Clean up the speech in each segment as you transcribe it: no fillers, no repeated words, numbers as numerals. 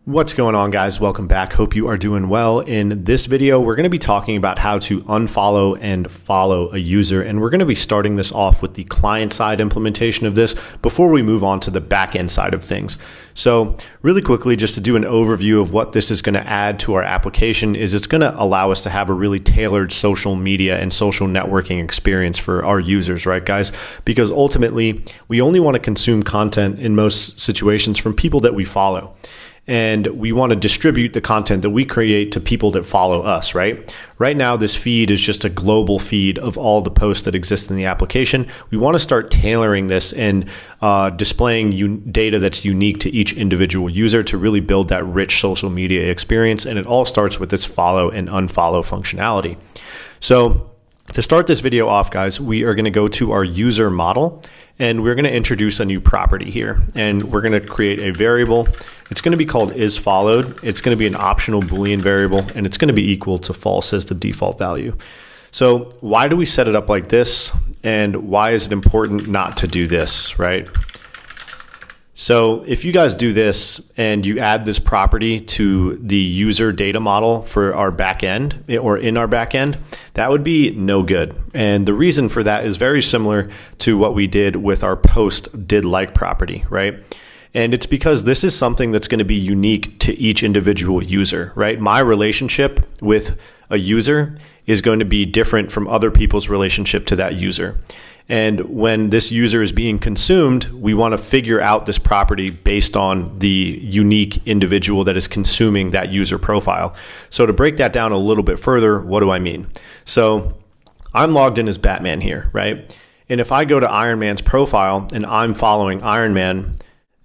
What's going on, guys? Welcome back. Hope you are doing well. In this video, we're going to be talking about how to unfollow and follow a user. And we're going to be starting this off with the client-side implementation of this before we move on to the back-end side of things. So really quickly, just to do an overview of what this is going to add to our application is it's going to allow us to have a really tailored social media and social networking experience for our users, right, guys? Because ultimately, we only want to consume content in most situations from people that we follow. And we want to distribute the content that we create to people that follow us, right? Right now, this feed is just a global feed of all the posts that exist in the application. We want to start tailoring this and displaying data that's unique to each individual user to really build that rich social media experience. And it all starts with this follow and unfollow functionality. So to start this video off, guys, we are going to go to our user model and we're going to introduce a new property here. And we're going to create a variable. It's going to be called isFollowed. It's going to be an optional Boolean variable, and it's going to be equal to false as the default value. So why do we set it up like this? And why is it important not to do this, right? So if you guys do this and you add this property to the user data model for our backend or in our backend, that would be no good. And the reason for that is very similar to what we did with our post did like property, right? And it's because this is something that's going to be unique to each individual user, right? My relationship with a user is going to be different from other people's relationship to that user. And when this user is being consumed, we want to figure out this property based on the unique individual that is consuming that user profile. So to break that down a little bit further, what do I mean? So I'm logged in as Batman here, right? And if I go to Iron Man's profile and I'm following Iron Man,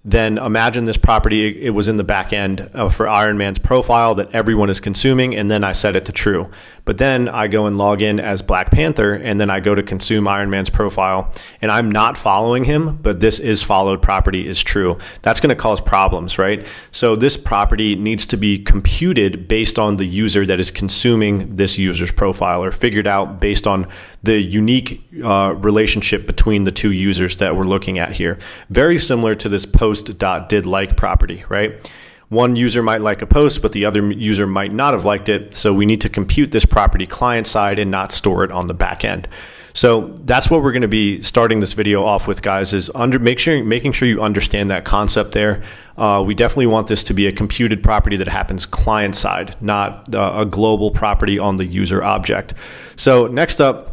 then imagine this property, it was in the back end for Iron Man's profile that everyone is consuming, and then I set it to true. But then I go and log in as Black Panther, and then I go to consume Iron Man's profile, and I'm not following him, but this isFollowed property is true. That's going to cause problems, right? So this property needs to be computed based on the user that is consuming this user's profile, or figured out based on the unique relationship between the two users that we're looking at here. Very similar to this post.didLike property, right? One user might like a post, but the other user might not have liked it. So we need to compute this property client side and not store it on the back end. So that's what we're going to be starting this video off with, guys, is making sure you understand that concept there. We definitely want this to be a computed property that happens client side, not a global property on the user object. So next up,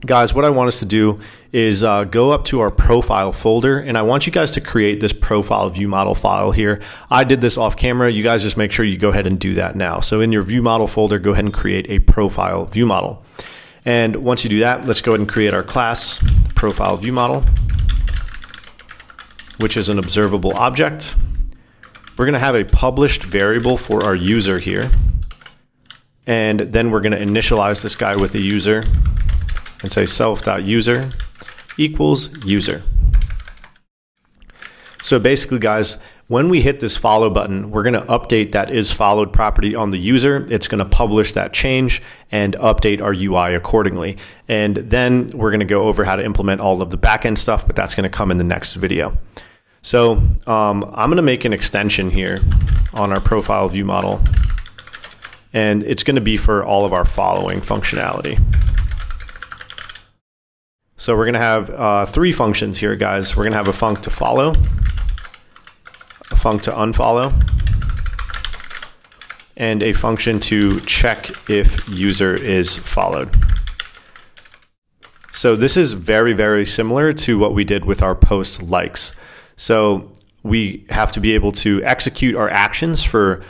guys, what I want us to do is go up to our profile folder, and I want you guys to create this profile view model file here. I did this off camera. You guys just make sure you go ahead and do that now. So in your view model folder, go ahead and create a profile view model. And once you do that, let's go ahead and create our class profile view model, which is an observable object. We're going to have a published variable for our user here. And then we're going to initialize this guy with a user and say self.user equals user. So basically, guys, when we hit this follow button, we're going to update that isFollowed property on the user. It's going to publish that change and update our UI accordingly. And then we're going to go over how to implement all of the backend stuff, but that's going to come in the next video. So I'm going to make an extension here on our profile view model, and it's going to be for all of our following functionality. So we're going to have three functions here, guys. We're going to have a func to follow, a func to unfollow, and a function to check if user is followed. So this is very, very similar to what we did with our post likes. So we have to be able to execute our actions for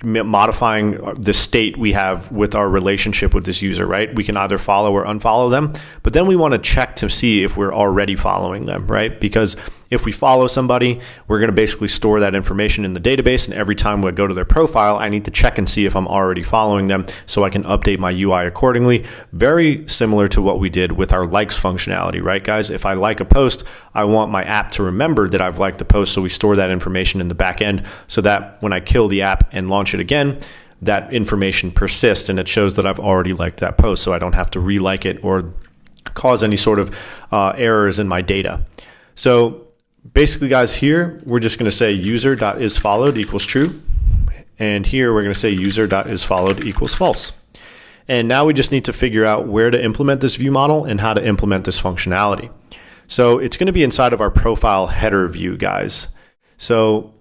modifying the state we have with our relationship with this user, right? We can either follow or unfollow them, but then we want to check to see if we're already following them, right? Because if we follow somebody, we're going to basically store that information in the database, and every time we go to their profile, I need to check and see if I'm already following them so I can update my UI accordingly. Very similar to what we did with our likes functionality, right, guys? If I like a post, I want my app to remember that I've liked the post, so we store that information in the back end so that when I kill the app and launch it again, that information persists and it shows that I've already liked that post, so I don't have to re-like it or cause any sort of errors in my data. So basically, guys, here we're just going to say user.isFollowed equals true, And here we're going to say user.isFollowed equals false. And now we just need to figure out where to implement this view model and how to implement this functionality. So it's going to be inside of our profile header view, guys. So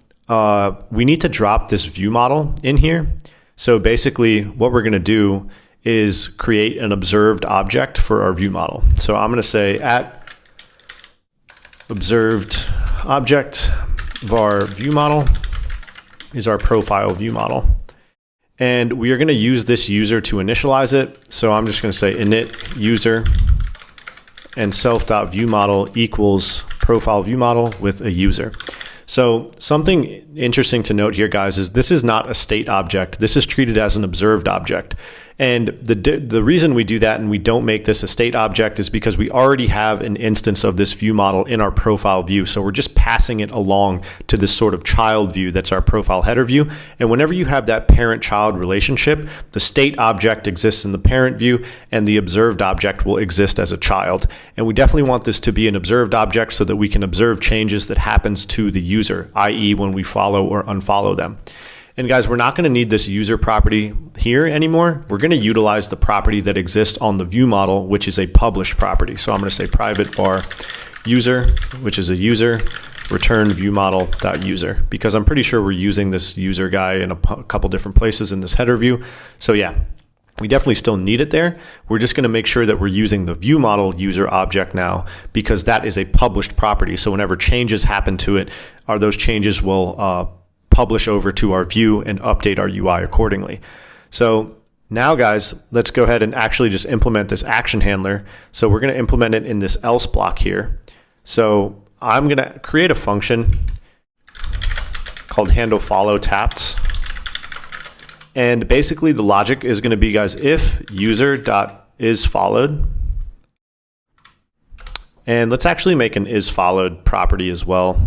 we need to drop this view model in here. So basically what we're going to do is create an observed object for our view model. So I'm going to say at observed object var view model is our profile view model. And we are going to use this user to initialize it. So I'm just going to say init user and self.viewModel equals profile view model with a user. So something interesting to note here, guys, is this is not a state object. This is treated as an observed object. And the reason we do that and we don't make this a state object is because we already have an instance of this view model in our profile view. So we're just passing it along to this sort of child view that's our profile header view. And whenever you have that parent-child relationship, the state object exists in the parent view and the observed object will exist as a child. And we definitely want this to be an observed object so that we can observe changes that happens to the user, i.e. when we follow or unfollow them. And guys, we're not going to need this user property here anymore. We're going to utilize the property that exists on the view model, which is a published property. So I'm going to say private var user, which is a user, return view model.user, because I'm pretty sure we're using this user guy in a couple different places in this header view. So yeah, we definitely still need it there. We're just going to make sure that we're using the view model user object now because that is a published property. So whenever changes happen to it, those changes will publish over to our view and update our UI accordingly. So now, guys, let's go ahead and actually just implement this action handler. So we're going to implement it in this else block here. So I'm going to create a function called handle follow tapped. And basically the logic is going to be, guys, if user.isFollowed, and let's actually make an isFollowed property as well,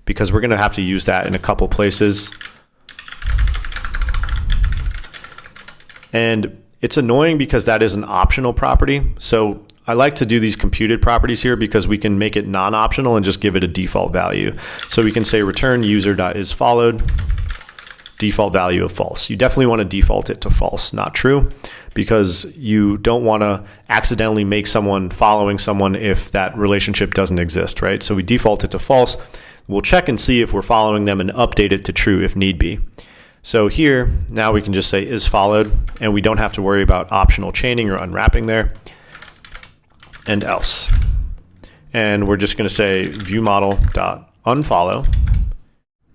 because we're going to have to use that in a couple places. And it's annoying because that is an optional property. So I like to do these computed properties here because we can make it non-optional and just give it a default value. So we can say return user.isFollowed, default value of false. You definitely want to default it to false, not true, because you don't want to accidentally make someone following someone if that relationship doesn't exist, right? So we default it to false. We'll check and see if we're following them and update it to true if need be. So here, now we can just say isFollowed, and we don't have to worry about optional chaining or unwrapping there, and else. And we're just going to say viewModel.unfollow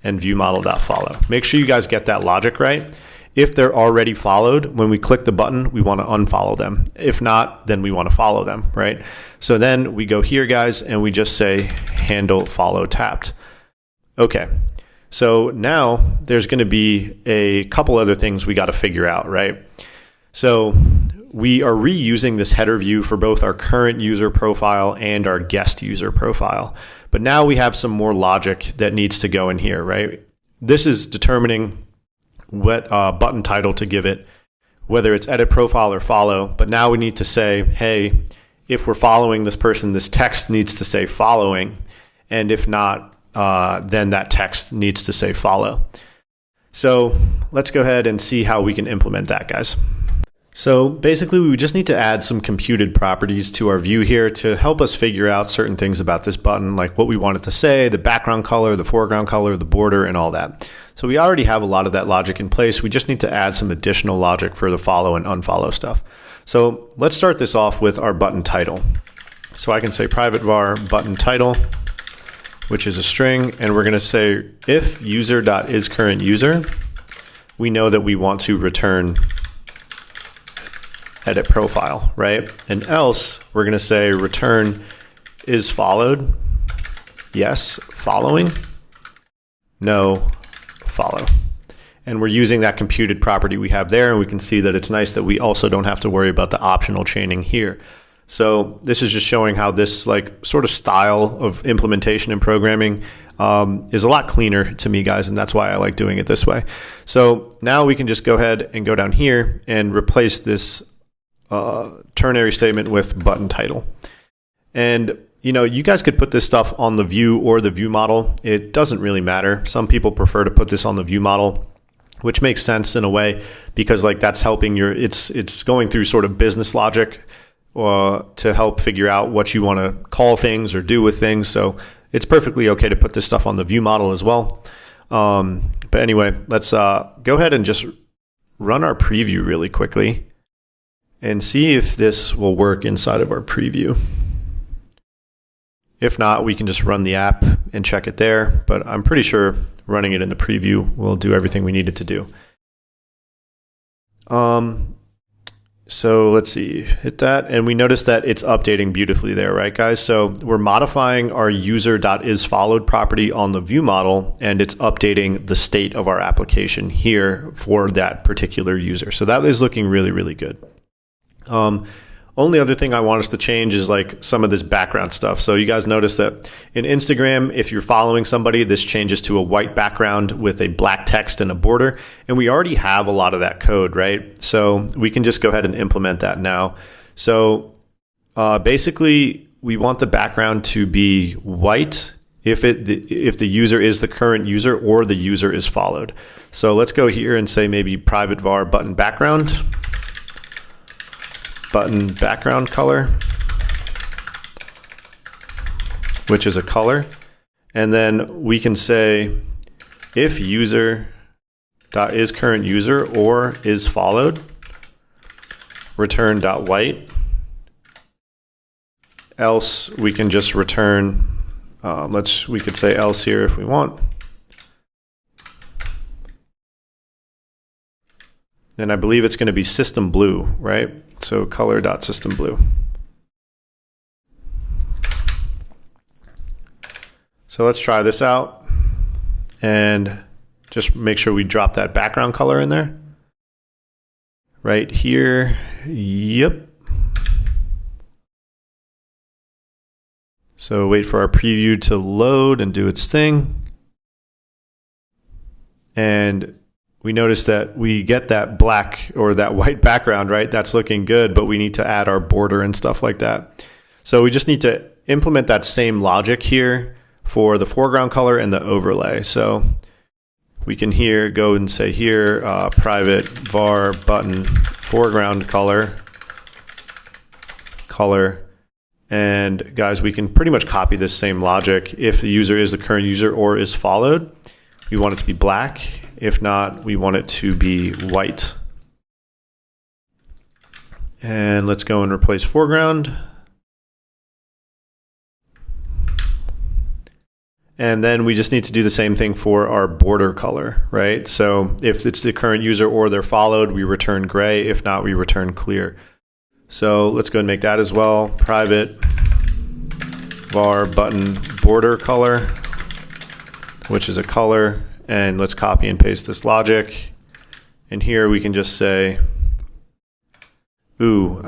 and viewModel.follow. Make sure you guys get that logic right. If they're already followed, when we click the button, we want to unfollow them. If not, then we want to follow them, right? So then we go here, guys, and we just say handle follow tapped. Okay, so now there's going to be a couple other things we got to figure out, right? So we are reusing this header view for both our current user profile and our guest user profile. But now we have some more logic that needs to go in here, right? This is determining what button title to give it, whether it's edit profile or follow. But now we need to say, hey, if we're following this person, this text needs to say following. And if not, then that text needs to say follow. So let's go ahead and see how we can implement that, guys. So basically, we just need to add some computed properties to our view here to help us figure out certain things about this button, like what we want it to say, the background color, the foreground color, the border, and all that. So we already have a lot of that logic in place. We just need to add some additional logic for the follow and unfollow stuff. So let's start this off with our button title. So I can say private var button title, which is a string, and we're going to say if user.isCurrentUser, we know that we want to return edit profile, right? And else we're going to say return isFollowed, yes, following, no, follow. And we're using that computed property we have there, and we can see that it's nice that we also don't have to worry about the optional chaining here. So this is just showing how this like sort of style of implementation and programming is a lot cleaner to me, guys, and that's why I like doing it this way. So now we can just go ahead and go down here and replace this ternary statement with button title. And you know, you guys could put this stuff on the view or the view model. It doesn't really matter. Some people prefer to put this on the view model. which makes sense in a way because like that's helping it's going through sort of business logic to help figure out what you want to call things or do with things. So it's perfectly okay to put this stuff on the view model as well. But anyway, let's go ahead and just run our preview really quickly and see if this will work inside of our preview. If not, we can just run the app and check it there, but I'm pretty sure running it in the preview will do everything we need it to do. So let's see, hit that, and we notice that it's updating beautifully there, right guys? So we're modifying our user.isFollowed property on the view model, and it's updating the state of our application here for that particular user. So that is looking really, really good. Only other thing I want us to change is like some of this background stuff. So you guys notice that in Instagram, if you're following somebody, this changes to a white background with a black text and a border. And we already have a lot of that code, right? So we can just go ahead and implement that now. So basically, we want the background to be white if the user is the current user or the user is followed. So let's go here and say maybe private var button background color, which is a color. And then we can say if user.is current user or is followed, return .white. Else we can just return, we could say else here if we want. And I believe it's going to be system blue, right? So color.systemBlue. So let's try this out and just make sure we drop that background color in there. Right here. Yep. So wait for our preview to load and do its thing. And we notice that we get that black or that white background, right? That's looking good, but we need to add our border and stuff like that. So we just need to implement that same logic here for the foreground color and the overlay. So we can here go and say here, private var button foreground color. And guys, we can pretty much copy this same logic. If the user is the current user or is followed, we want it to be black. If not, we want it to be white. And let's go and replace foreground. And then we just need to do the same thing for our border color, right? So if it's the current user or they're followed, we return gray. If not, we return clear. So let's go and make that as well. Private var button border color, which is a color. And let's copy and paste this logic. And here we can just say, the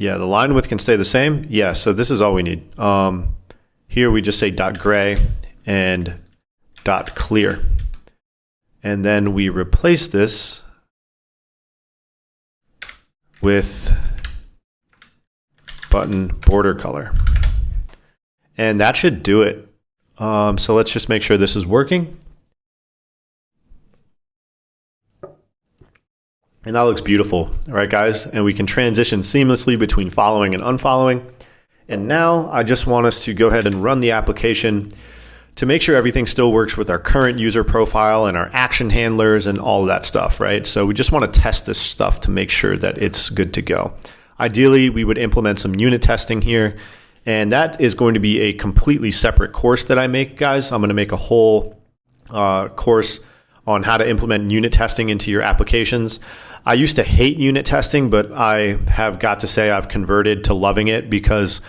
line width can stay the same. Yeah, so this is all we need. Here we just say .gray and .clear. And then we replace this with button border color. And that should do it. So let's just make sure this is working. And that looks beautiful. All right, guys. And we can transition seamlessly between following and unfollowing. And now I just want us to go ahead and run the application to make sure everything still works with our current user profile and our action handlers and all of that stuff, right? So we just want to test this stuff to make sure that it's good to go. Ideally, we would implement some unit testing here. And that is going to be a completely separate course that I make, guys. I'm going to make a whole course on how to implement unit testing into your applications. I used to hate unit testing, but I have got to say I've converted to loving it because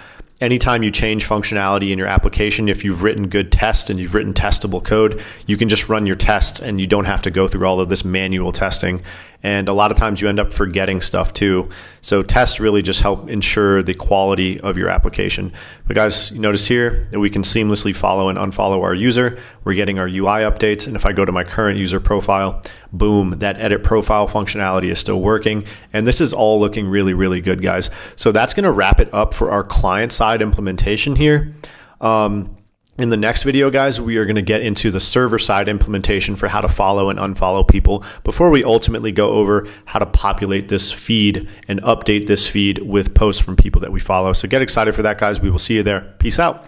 anytime you change functionality in your application, if you've written good tests and you've written testable code, you can just run your tests and you don't have to go through all of this manual testing. And a lot of times you end up forgetting stuff too. So tests really just help ensure the quality of your application. But guys, you notice here that we can seamlessly follow and unfollow our user. We're getting our UI updates. And if I go to my current user profile, boom, that edit profile functionality is still working. And this is all looking really, really good, guys. So that's going to wrap it up for our client side implementation here. In the next video, guys, we are going to get into the server-side implementation for how to follow and unfollow people before we ultimately go over how to populate this feed and update this feed with posts from people that we follow. So get excited for that, guys. We will see you there. Peace out.